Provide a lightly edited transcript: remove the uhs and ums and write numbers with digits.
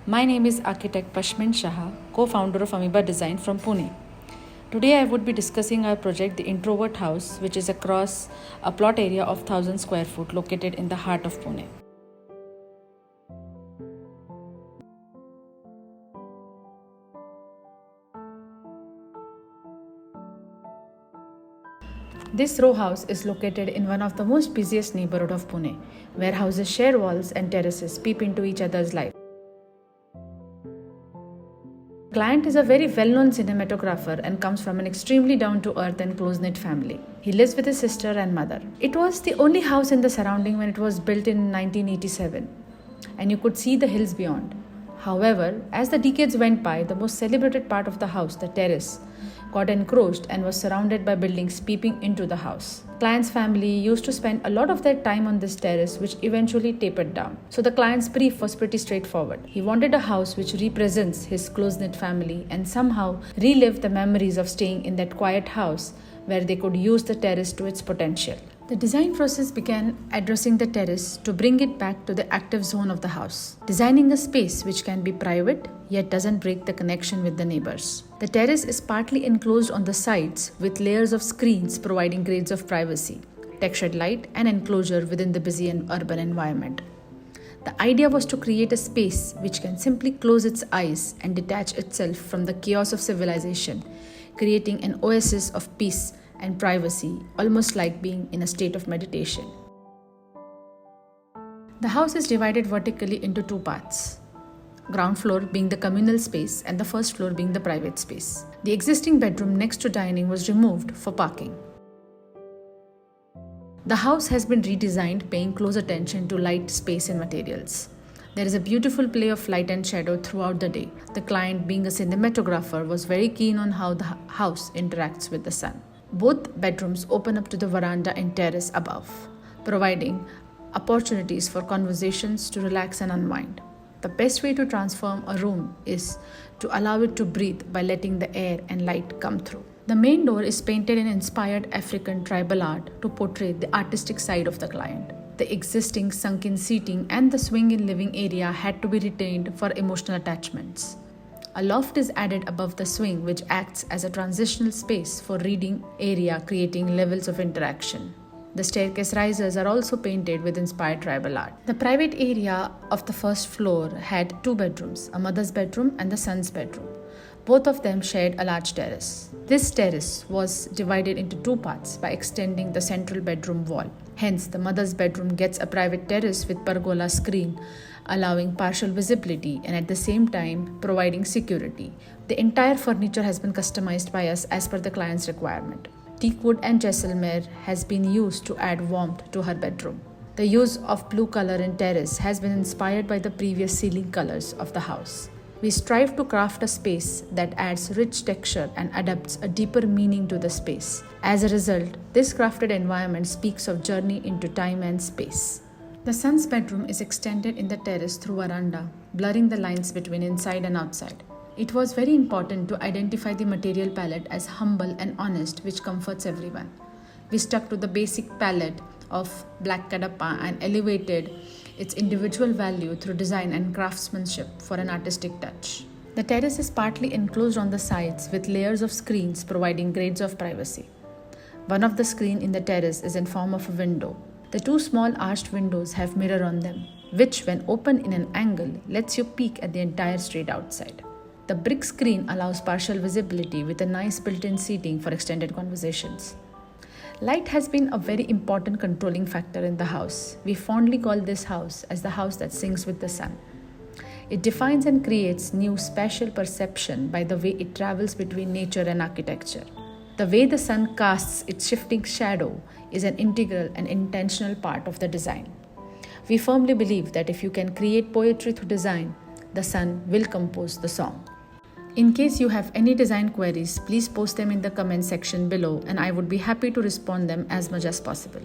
My name is architect Pashmin Shah, co-founder of Amoeba Design from Pune. Today I would be discussing our project, the Introvert House, which is across a plot area of 1000 square foot located in the heart of Pune. This row house is located in one of the most busiest neighborhood of Pune, where houses share walls and terraces peep into each other's life. Client is a very well-known cinematographer and comes from an extremely down-to-earth and close-knit family. He lives with his sister and mother. It was the only house in the surrounding when it was built in 1987, and you could see the hills beyond. However, as the decades went by, the most celebrated part of the house, the terrace, got encroached and was surrounded by buildings peeping into the house. Client's family used to spend a lot of their time on this terrace, which eventually tapered down. So the client's brief was pretty straightforward. He wanted a house which represents his close-knit family and somehow relive the memories of staying in that quiet house where they could use the terrace to its potential. The design process began addressing the terrace to bring it back to the active zone of the house, designing a space which can be private yet doesn't break the connection with the neighbors. The terrace is partly enclosed on the sides with layers of screens providing grades of privacy, textured light, and enclosure within the busy and urban environment. The idea was to create a space which can simply close its eyes and detach itself from the chaos of civilization, creating an oasis of peace and privacy, almost like being in a state of meditation. The house is divided vertically into two parts, ground floor being the communal space and the first floor being the private space. The existing bedroom next to dining was removed for parking. The house has been redesigned, paying close attention to light, space, and materials. There is a beautiful play of light and shadow throughout the day. The client, being a cinematographer, was very keen on how the house interacts with the sun. Both bedrooms open up to the veranda and terrace above, providing opportunities for conversations to relax and unwind. The best way to transform a room is to allow it to breathe by letting the air and light come through. The main door is painted in inspired African tribal art to portray the artistic side of the client. The existing sunken seating and the swing-in living area had to be retained for emotional attachments. A loft is added above the swing, which acts as a transitional space for reading area, creating levels of interaction. The staircase risers are also painted with inspired tribal art. The private area of the first floor had two bedrooms, a mother's bedroom and the son's bedroom. Both of them shared a large terrace. This terrace was divided into two parts by extending the central bedroom wall. Hence, the mother's bedroom gets a private terrace with pergola screen, allowing partial visibility and at the same time providing security. The entire furniture has been customized by us as per the client's requirement. Teak wood and Jaisalmer has been used to add warmth to her bedroom. The use of blue color in terrace has been inspired by the previous ceiling colors of the house. We strive to craft a space that adds rich texture and adapts a deeper meaning to the space. As a result, this crafted environment speaks of journey into time and space. The son's bedroom is extended in the terrace through veranda, blurring the lines between inside and outside. It was very important to identify the material palette as humble and honest, which comforts everyone. We stuck to the basic palette of black kadapa and elevated its individual value through design and craftsmanship for an artistic touch. The terrace is partly enclosed on the sides with layers of screens providing grades of privacy. One of the screens in the terrace is in form of a window. The two small arched windows have mirror on them, which when open in an angle lets you peek at the entire street outside. The brick screen allows partial visibility with a nice built-in seating for extended conversations. Light has been a very important controlling factor in the house. We fondly call this house as the house that sings with the sun. It defines and creates new spatial perception by the way it travels between nature and architecture. The way the sun casts its shifting shadow is an integral and intentional part of the design. We firmly believe that if you can create poetry through design, the sun will compose the song. In case you have any design queries, please post them in the comment section below and I would be happy to respond them as much as possible.